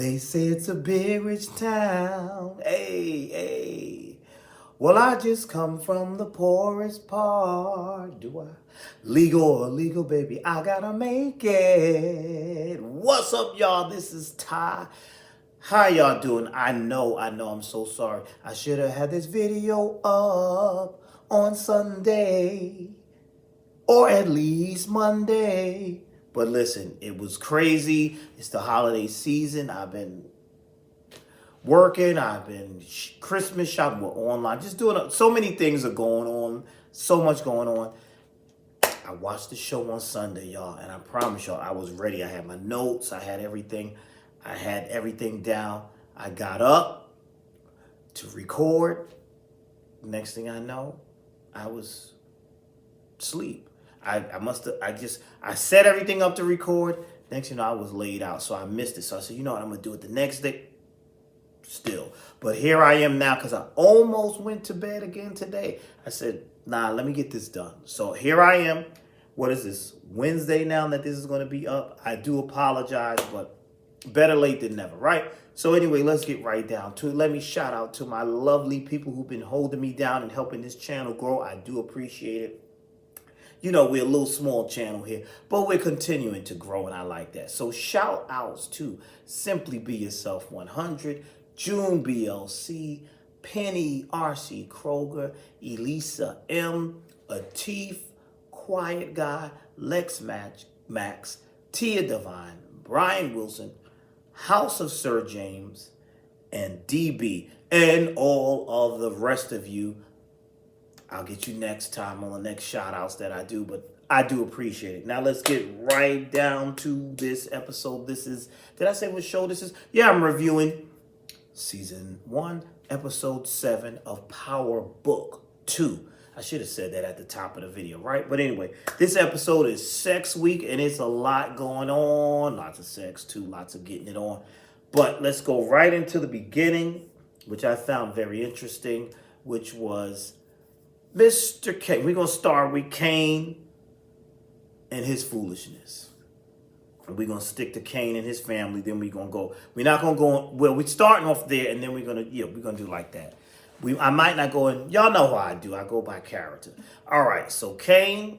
They say it's a big rich town. Hey, hey. Well, I just come from the poorest part. Do I? Legal or illegal, baby, I gotta make it. What's up, y'all? This is Ty. How y'all doing? I know, I'm so sorry. I should have had this video up on Sunday or at least Monday. But listen, it was crazy. It's the holiday season. I've been working. I've been Christmas shopping. We're online. Just doing so many things are going on. So much going on. I watched the show on Sunday, y'all, and I promise y'all I was ready. I had my notes. I had everything. I had everything down. I got up to record. Next thing I know, I was asleep. I set everything up to record. Next thing you know, I was laid out, so I missed it. So I said, you know what, I'm gonna do it the next day. Still, but here I am now because I almost went to bed again today. I said, nah, let me get this done. So here I am. What is this? Wednesday now that this is going to be up. I do apologize, but better late than never, right? So anyway, let's get right down to it. Let me shout out to my lovely people who've been holding me down and helping this channel grow. I do appreciate it. You know, we're a little small channel here, but we're continuing to grow, and I like that. So shout outs to Simply Be Yourself 100, June BLC, Penny RC Kroger, Elisa M, Atif, Quiet Guy, Lex Max, Tia Divine, Brian Wilson, House of Sir James, and DB, and all of the rest of you. I'll get you next time on the next shout outs that I do, but I do appreciate it. Now let's get right down to this episode. Did I say what show this is? Yeah, I'm reviewing season 1, episode 7 of Power Book 2. I should have said that at the top of the video, right? But anyway, this episode is Sex Week, and it's a lot going on. Lots of sex, too. Lots of getting it on. But let's go right into the beginning, which I found very interesting, which was Mr. Kane. We're going to start with Kane and his foolishness. We're going to stick to Kane and his family. Then we're going to go. We're not going to go. Well, we're starting off there, and then we're going to do like that. I might not go in. Y'all know how I do. I go by character. All right. So Kane,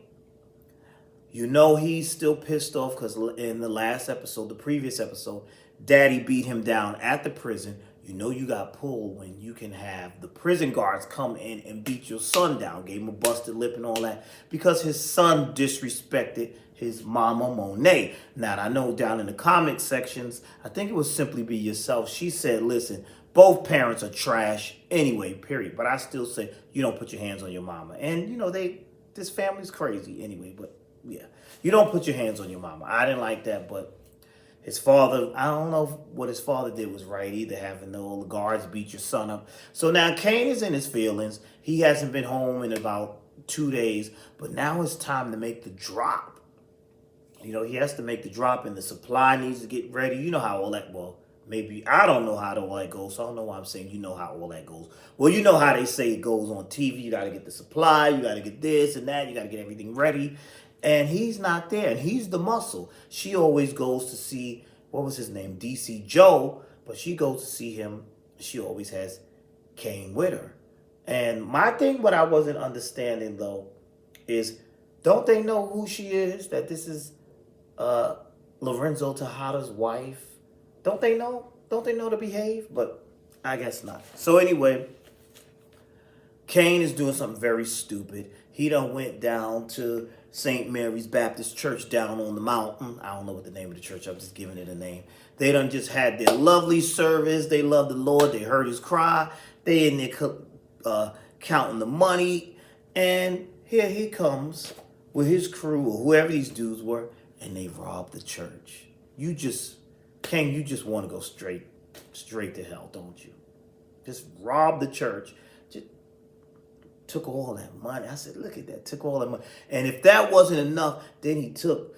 you know he's still pissed off because in the last episode, the previous episode, Daddy beat him down at the prison. You know you got pulled when you can have the prison guards come in and beat your son down. Gave him a busted lip and all that because his son disrespected his mama Monet. Now, I know down in the comment sections, I think it was Simply Be Yourself. She said, listen, both parents are trash anyway, period. But I still say you don't put your hands on your mama. And, you know, this family's crazy anyway. But, yeah, you don't put your hands on your mama. I didn't like that, but his father, I don't know what his father did was right either, having the guards beat your son up. So now Kane is in his feelings. He hasn't been home in about 2 days, but now it's time to make the drop. You know, he has to make the drop, and the supply needs to get ready. You know how all that, well, maybe I don't know how all that goes, so I don't know why I'm saying you know how all that goes. Well, you know how they say it goes on TV. You got to get the supply. You got to get this and that. You got to get everything ready. And he's not there, and he's the muscle. She always goes to see, what was his name, DC Joe, but she goes to see him. She always has Kane with her. And my thing, what I wasn't understanding, though, is don't they know who she is, that this is Lorenzo Tejada's wife? Don't they know? Don't they know to behave? But I guess not. So anyway, Kane is doing something very stupid. He done went down to St. Mary's Baptist Church down on the mountain. I don't know what the name of the church. I'm just giving it a name. They done just had their lovely service. They love the Lord. They heard his cry. They in there counting the money. And here he comes with his crew or whoever these dudes were, and they robbed the church. Kane, you just want to go straight to hell, don't you? Just rob the church. Just took all that money. I said, look at that. Took all that money. And if that wasn't enough, then he took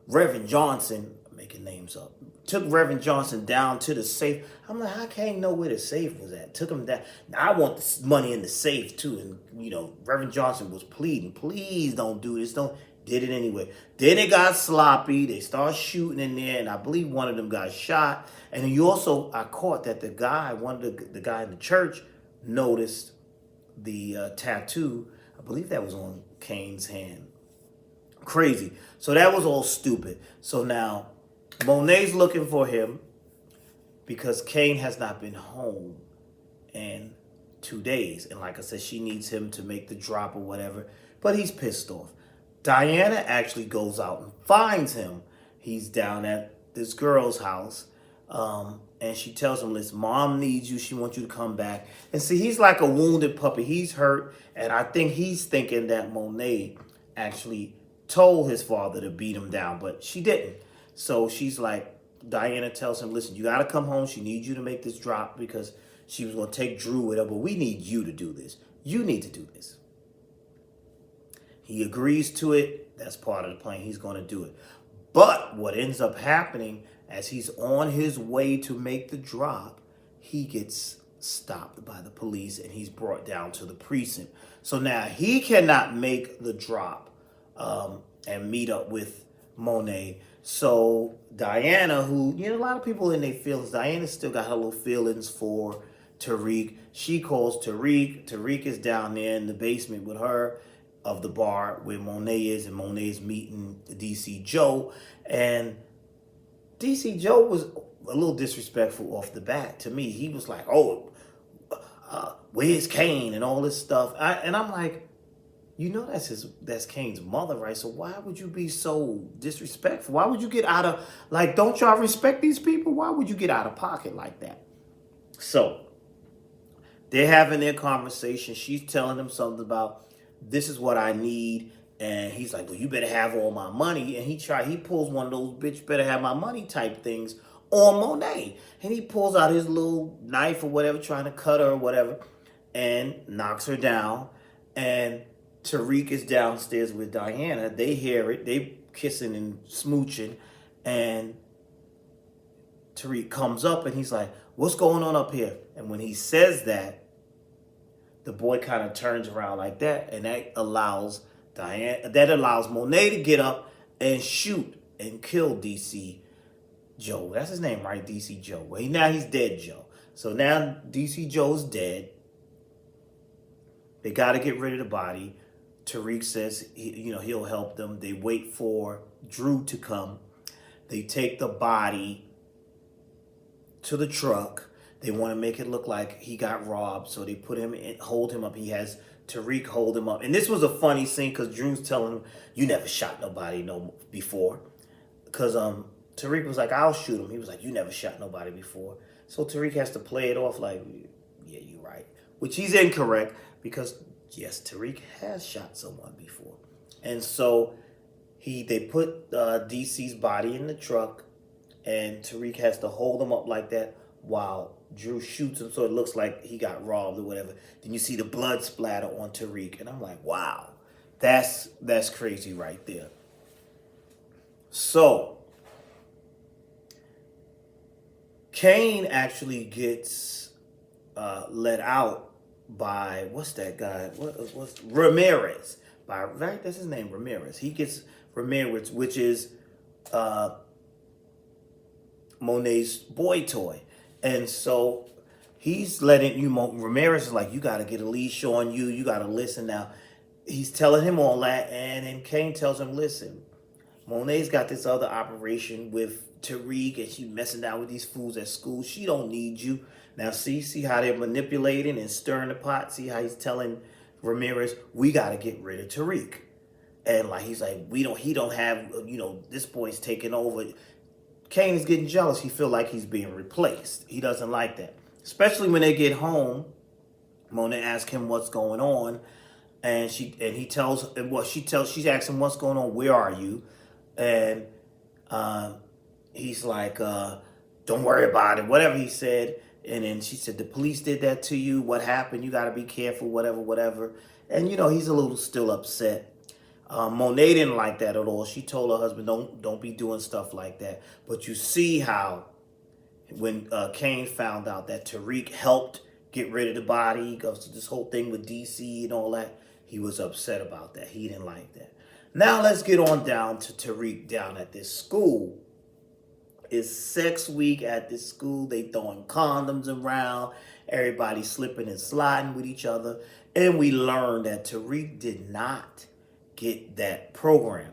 Reverend Johnson, making names up, took Reverend Johnson down to the safe. I'm like, I can't know where the safe was at. Took him down. Now, I want the money in the safe, too. And, you know, Reverend Johnson was pleading, please don't do this. Don't. Did it anyway. Then it got sloppy. They started shooting in there, and I believe one of them got shot. And then I caught that one of the guy in the church noticed the tattoo. I believe that was on Cain's hand. Crazy. So that was all stupid. So now Monet's looking for him because Cain has not been home in 2 days. And like I said, she needs him to make the drop or whatever. But he's pissed off. Diana actually goes out and finds him. He's down at this girl's house. And she tells him, listen, mom needs you. She wants you to come back. And see, he's like a wounded puppy. He's hurt. And I think he's thinking that Monet actually told his father to beat him down, but she didn't. So she's like, Diana tells him, listen, you got to come home. She needs you to make this drop because she was going to take Drew with her, but we need you to do this. You need to do this. He agrees to it. That's part of the plan. He's going to do it. But what ends up happening as he's on his way to make the drop, he gets stopped by the police and he's brought down to the precinct. So now he cannot make the drop and meet up with Monet. So Diana, who, a lot of people in their feelings, Diana still got her little feelings for Tariq. She calls Tariq. Tariq is down there in the basement with her of the bar where Monet is, and Monet is meeting DC Joe. And DC Joe was a little disrespectful off the bat to me. He was like, where's Cain and all this stuff. And I'm like, that's Cain's mother, right? So why would you be so disrespectful? Why would you get out of, don't y'all respect these people? Why would you get out of pocket like that? So they're having their conversation. She's telling him something about, this is what I need. And he's like, well, you better have all my money. And he pulls one of those bitch better have my money type things on Monet. And he pulls out his little knife or whatever, trying to cut her or whatever, and knocks her down. And Tariq is downstairs with Diana. They hear it. They kissing and smooching. And Tariq comes up and he's like, what's going on up here? And when he says that, the boy kind of turns around like that. And that allows Monet to get up and shoot and kill DC Joe. That's his name, right? DC Joe. Well, now he's dead Joe. So now DC Joe's dead. They got to get rid of the body. Tariq says he'll help them. They wait for Drew to come. They take the body to the truck. They want to make it look like he got robbed, so they hold him up. He has Tariq hold him up. And this was a funny scene because Drew's telling him, you never shot nobody before. Because Tariq was like, I'll shoot him. He was like, you never shot nobody before. So Tariq has to play it off like, yeah, you're right. Which he's incorrect because, yes, Tariq has shot someone before. And so they put DC's body in the truck, and Tariq has to hold him up like that while Drew shoots him so it looks like he got robbed or whatever. Then you see the blood splatter on Tariq. And I'm like, wow, that's crazy right there. So Cain actually gets let out by, what's that guy? What's Ramirez? Right? That's his name, Ramirez. He gets Ramirez, which is Monet's boy toy. And so he's letting Ramirez is like, you got to get a leash on you. You got to listen now. He's telling him all that. And then Cain tells him, listen, Monet's got this other operation with Tariq and she messing down with these fools at school. She don't need you. Now, see how they're manipulating and stirring the pot? See how he's telling Ramirez, we got to get rid of Tariq. And he's like, he don't have, this boy's taking over. Cain is getting jealous. He feel like he's being replaced. He doesn't like that. Especially when they get home, Monet asks him what's going on. And she asks him what's going on. Where are you? And he's like, don't worry about it. Whatever he said. And then she said, the police did that to you. What happened? You got to be careful, whatever. And, he's a little still upset. Monet didn't like that at all. She told her husband, don't be doing stuff like that. But you see how when Cain found out that Tariq helped get rid of the body, goes to this whole thing with DC and all that, he was upset about that. He didn't like that. Now let's get on down to Tariq down at this school. It's sex week at this school. They throwing condoms around. Everybody slipping and sliding with each other. And we learned that Tariq did not get that program.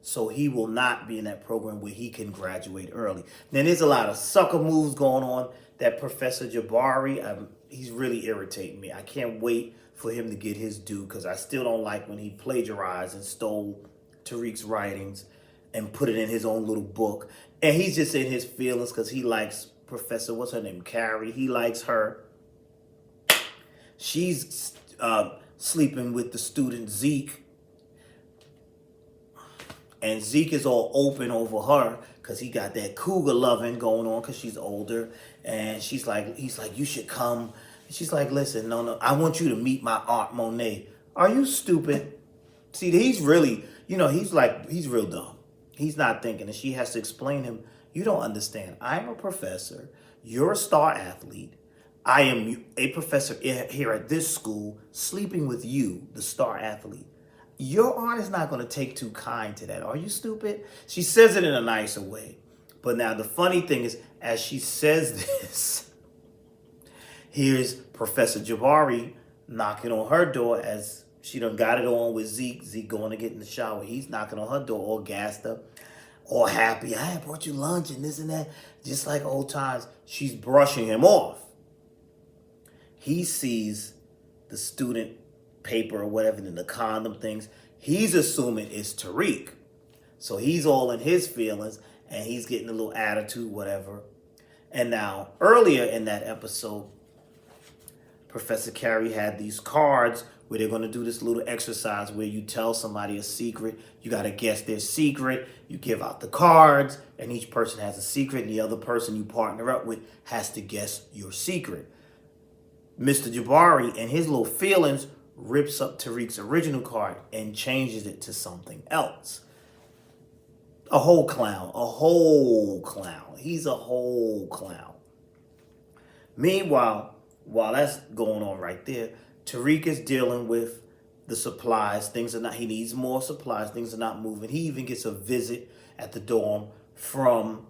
So he will not be in that program where he can graduate early. Then there's a lot of sucker moves going on. That Professor Jabari, he's really irritating me. I can't wait for him to get his due because I still don't like when he plagiarized and stole Tariq's writings and put it in his own little book. And he's just in his feelings because he likes Professor, what's her name, Carrie. He likes her. She's sleeping with the student Zeke. And Zeke is all open over her because he got that cougar loving going on because she's older. And he's like, you should come. And she's like, listen, no, I want you to meet my Aunt Monet. Are you stupid? See, he's really, he's real dumb. He's not thinking. And she has to explain him, you don't understand. I'm a professor. You're a star athlete. I am a professor here at this school sleeping with you, the star athlete. Your aunt is not going to take too kind to that. Are you stupid? She says it in a nicer way. But now the funny thing is, as she says this, here's Professor Jabari knocking on her door as she done got it on with Zeke. Zeke going to get in the shower. He's knocking on her door all gassed up, all happy. I brought you lunch and this and that. Just like old times. She's brushing him off. He sees the student paper or whatever, and the condom things. He's assuming it's Tariq. So he's all in his feelings and he's getting a little attitude, whatever. And now, earlier in that episode, Professor Carrie had these cards where they're going to do this little exercise where you tell somebody a secret. You got to guess their secret. You give out the cards, and each person has a secret, and the other person you partner up with has to guess your secret. Mr. Jabari, and his little feelings, rips up Tariq's original card and changes it to something else. A whole clown. He's a whole clown. Meanwhile, while that's going on right there, Tariq is dealing with the supplies. He needs more supplies. Things are not moving. He even gets a visit at the dorm from,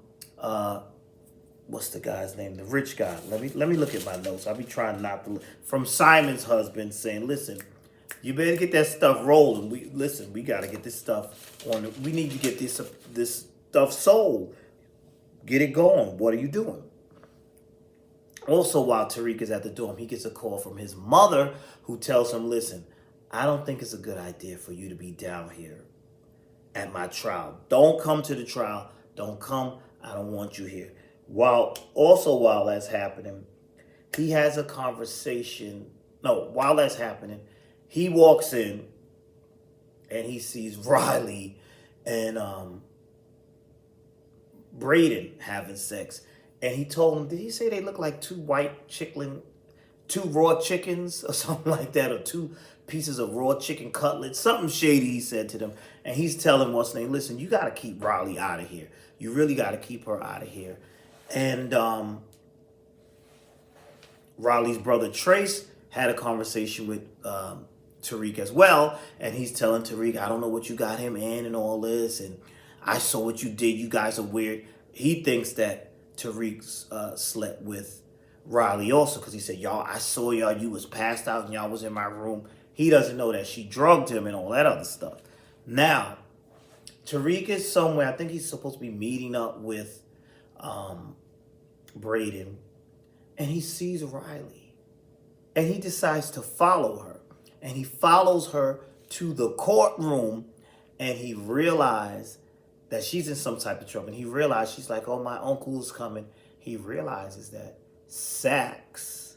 what's the guy's name? The rich guy. Let me look at my notes. I'll be trying not to look. From Simon's husband saying, listen, you better get that stuff rolling. We got to get this stuff on. We need to get this stuff sold. Get it going. What are you doing? Also, while Tariq is at the dorm, he gets a call from his mother who tells him, listen, I don't think it's a good idea for you to be down here at my trial. Don't come to the trial. Don't come. I don't want you here. While that's happening, he has a conversation. No, while that's happening, he walks in and he sees Riley and Braden having sex. And he told him, did he say they look like two raw chickens or something like that, or 2 pieces of raw chicken cutlets? Something shady he said to them. And he's telling what's name, listen, you got to keep Riley out of here. You really got to keep her out of here. And Riley's brother Trace had a conversation with Tariq as well. And he's telling Tariq, I don't know what you got him in and all this. And I saw what you did. You guys are weird. He thinks that Tariq slept with Riley also because he said, I saw y'all. You was passed out and y'all was in my room. He doesn't know that she drugged him and all that other stuff. Now, Tariq is somewhere. I think he's supposed to be meeting up with Braden, and he sees Riley, and he decides to follow her, and he follows her to the courtroom, and he realized that she's in some type of trouble, and he realized she's like, oh, my uncle's coming. He realizes that Saxe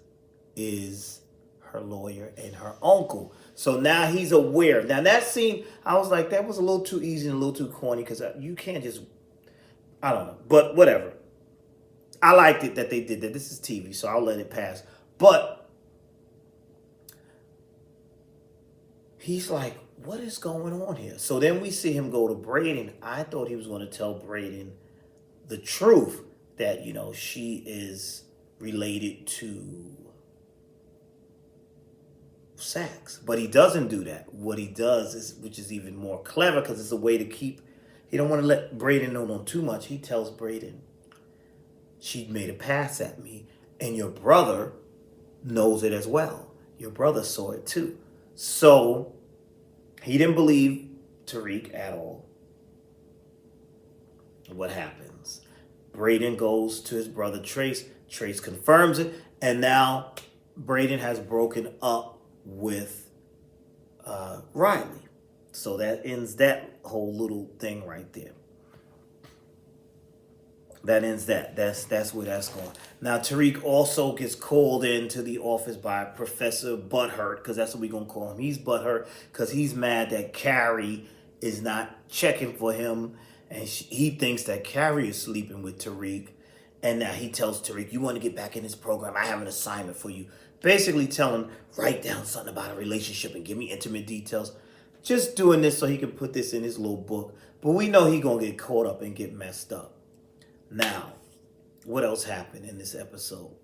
is her lawyer and her uncle. So now he's aware. Now that scene, I was like, that was a little too easy and a little too corny because you can't just, I don't know, but whatever. I liked it that they did that. This is TV, so I'll let it pass. But he's like, what is going on here? So then we see him go to Braden. I thought he was going to tell Braden the truth that, she is related to Saxe. But he doesn't do that. What he does is, which is even more clever, because it's a way to keep, he don't want to let Brayden know too much. He tells Brayden, she made a pass at me, and your brother knows it as well. Your brother saw it too. So he didn't believe Tariq at all. What happens? Brayden goes to his brother Trace. Trace confirms it, and now Brayden has broken up with Riley. So that ends that whole little thing right there. That ends that. That's where that's going. Now Tariq also gets called into the office by Professor Butthurt, because that's what we're gonna call him. He's butthurt because he's mad that Carrie is not checking for him, and he thinks that Carrie is sleeping with Tariq. And now he tells Tariq, you want to get back in this program? I have an assignment for you. Basically tell him, write down something about a relationship and give me intimate details. Just doing this so he can put this in his little book. But we know he's going to get caught up and get messed up. Now, what else happened in this episode?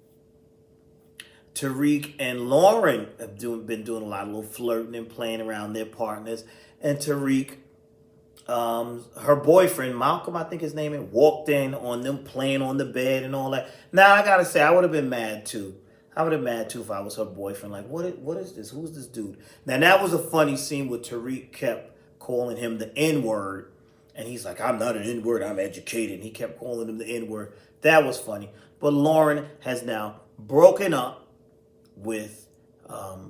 Tariq and Lauren have been doing a lot of little flirting and playing around their partners. And Tariq, her boyfriend, Malcolm, I think his name is, walked in on them playing on the bed and all that. Now, I got to say, I would have been mad too. I would have been mad too if I was her boyfriend. Like, what is this? Who's this dude? Now, that was a funny scene where Tariq kept calling him the N-word. And he's like, I'm not an N-word, I'm educated. And he kept calling him the N-word. That was funny. But Lauren has now broken up with,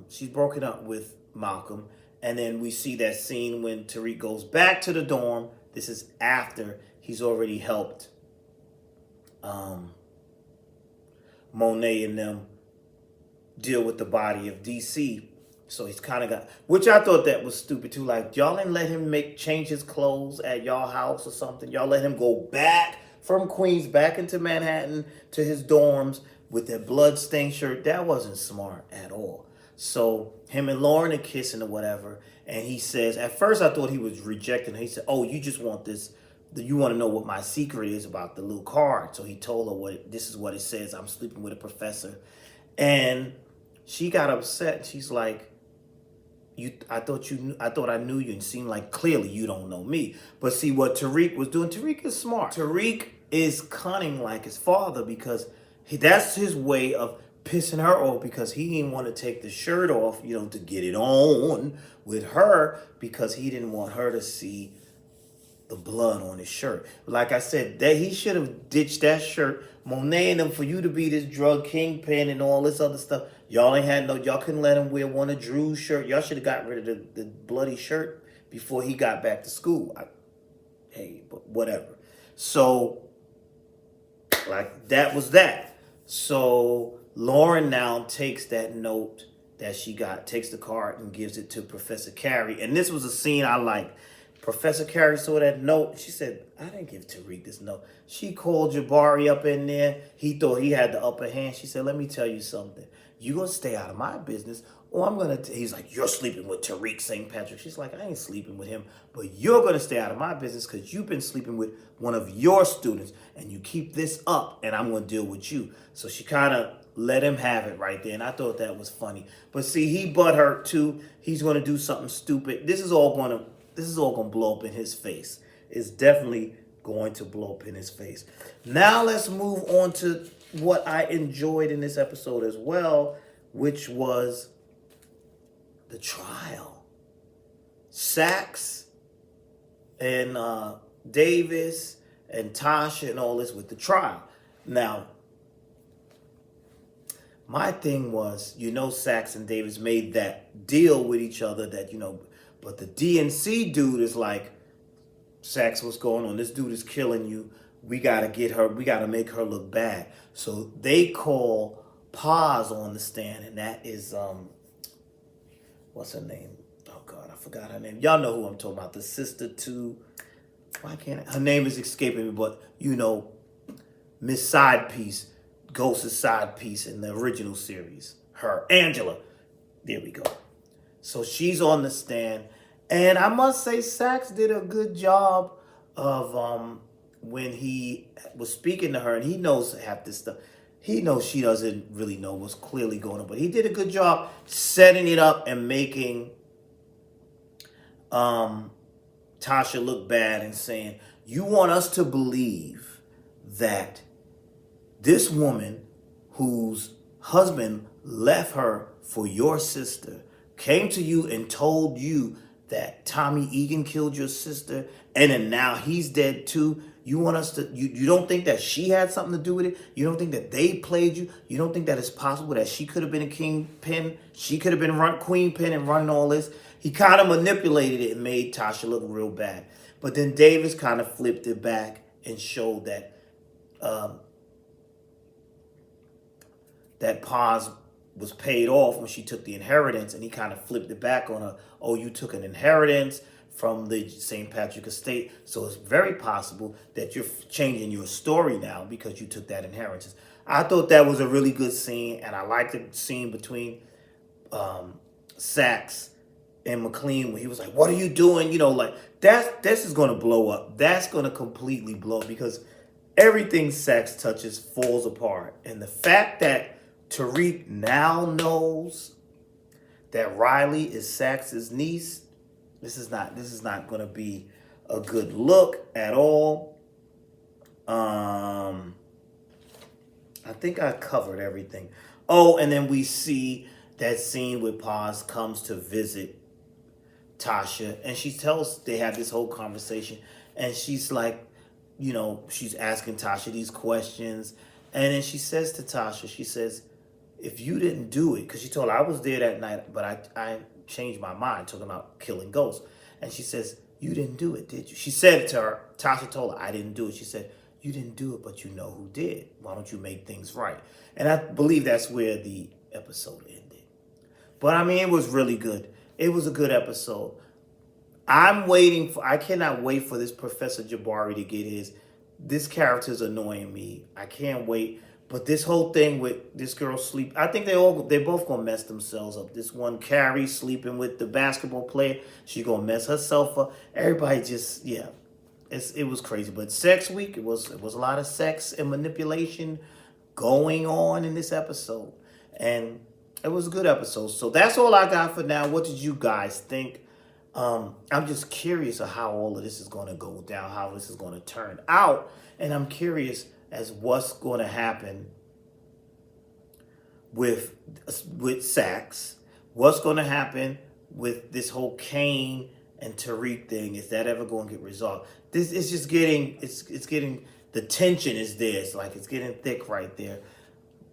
she's broken up with Malcolm. And then we see that scene when Tariq goes back to the dorm. This is after he's already helped Monet and them deal with the body of DC. So he's kind of got, which I thought that was stupid too. Like, y'all didn't let him change his clothes at y'all house or something. Y'all let him go back from Queens back into Manhattan to his dorms with that blood-stained shirt. That wasn't smart at all. So him and Lauren are kissing or whatever. And he says, at first I thought he was rejecting her. He said, oh, you just want this. You want to know what my secret is about the little card. So he told her this is what it says. I'm sleeping with a professor. And she got upset. She's like, I thought I knew you, and it seemed like clearly you don't know me. But see what Tariq was doing. Tariq is smart. Tariq is cunning like his father, because that's his way of pissing her off, because he didn't want to take the shirt off, to get it on with her, because he didn't want her to see the blood on his shirt. Like I said, that he should have ditched that shirt. Monet and them, for you to be this drug kingpin and all this other stuff, y'all couldn't let him wear one of Drew's shirt. Y'all should have got rid of the bloody shirt before he got back to school. But whatever. So, like, that was that. So Lauren now takes that note that she got, takes the card and gives it to Professor Carrie. And this was a scene I liked. Professor Carrie saw that note. She said, I didn't give Tariq this note. She called Jabari up in there. He thought he had the upper hand. She said, let me tell you something. You're going to stay out of my business, or I'm going to... He's like, you're sleeping with Tariq St. Patrick. She's like, I ain't sleeping with him, but you're going to stay out of my business because you've been sleeping with one of your students, and you keep this up, and I'm going to deal with you. So she kind of let him have it right there, and I thought that was funny. But see, he butthurt too. He's going to do something stupid. This is all going to blow up in his face. It's definitely going to blow up in his face. Now let's move on to what I enjoyed in this episode as well, which was the trial. Saxe and Davis and Tasha and all this with the trial. Now, my thing was, Saxe and Davis made that deal with each other that, but the DNC dude is like, Saxe, what's going on? This dude is killing you. We got to get her. We got to make her look bad. So they call Paz on the stand, and that is, what's her name? Oh, God, I forgot her name. Y'all know who I'm talking about. The sister to, her name is escaping me, but, Miss Side Piece, Ghost's side piece in the original series. Her, Angela. There we go. So she's on the stand. And I must say, Saxe did a good job of when he was speaking to her, and he knows half this stuff. he knows she doesn't really know what's clearly going on. But he did a good job setting it up and making Tasha look bad and saying, you want us to believe that this woman whose husband left her for your sister came to you and told you that Tommy Egan killed your sister and then now he's dead too. You want us to, you don't think that she had something to do with it? You don't think that they played you? You don't think that it's possible that she could have been a kingpin? She could have been queen pin and running all this? He kind of manipulated it and made Tasha look real bad. But then Davis kind of flipped it back and showed that that Paz was paid off when she took the inheritance, and he kind of flipped it back on her. Oh, you took an inheritance from the St. Patrick estate, so it's very possible that you're changing your story now because you took that inheritance. I thought that was a really good scene, and I liked the scene between Saxe and McLean when he was like, what are you doing? You know, like, this is going to blow up. That's going to completely blow up because everything Saxe touches falls apart. And the fact that Tariq now knows that Riley is Saxe's niece, this is not going to be a good look at all. I think I covered everything. Oh, and then we see that scene where Paz comes to visit Tasha, and she tells, they have this whole conversation, and she's like, you know, she's asking Tasha these questions, and then she says to Tasha, she says, if you didn't do it, because she told her, I was there that night, but I changed my mind, talking about killing ghosts. And she says, you didn't do it, did you? She said to her, Tasha told her, I didn't do it. She said, you didn't do it, but you know who did. Why don't you make things right? And I believe that's where the episode ended. But I mean, it was really good. It was a good episode. I cannot wait for this Professor Jabari to get his. This character's annoying me. I can't wait. But this whole thing with this girl sleep, I think they both gonna mess themselves up. This one, Carrie, sleeping with the basketball player, she gonna mess herself up. Everybody just, yeah, it was crazy. But Sex Week, it was a lot of sex and manipulation going on in this episode, and it was a good episode. So that's all I got for now. What did you guys think? I'm just curious of how all of this is going to go down, how this is going to turn out. And I'm curious as what's going to happen with Saxe. What's going to happen with this whole Kane and Tariq thing? Is that ever going to get resolved? This is just getting, it's getting, the tension is there. It's like it's getting thick right there.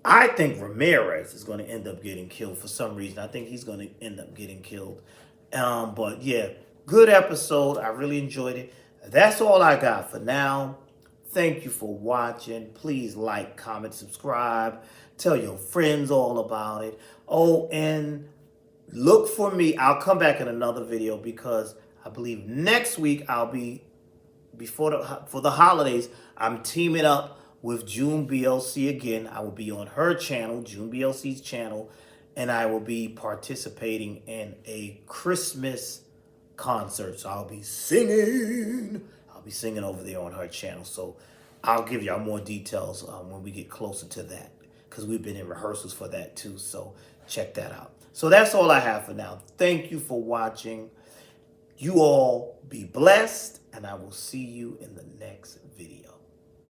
I think Ramirez is going to end up getting killed for some reason. I think he's going to end up getting killed. But yeah, good episode. I really enjoyed it. That's all I got for now. Thank you for watching. Please like, comment, subscribe. Tell your friends all about it. Oh, and look for me. I'll come back in another video because I believe next week I'll be, for the holidays, I'm teaming up with June BLC again. I will be on her channel, June BLC's channel, and I will be participating in a Christmas concert. So I'll be singing. I'll be singing over there on her channel. So I'll give y'all more details when we get closer to that, because we've been in rehearsals for that too. So check that out. So that's all I have for now. Thank you for watching. You all be blessed, and I will see you in the next video.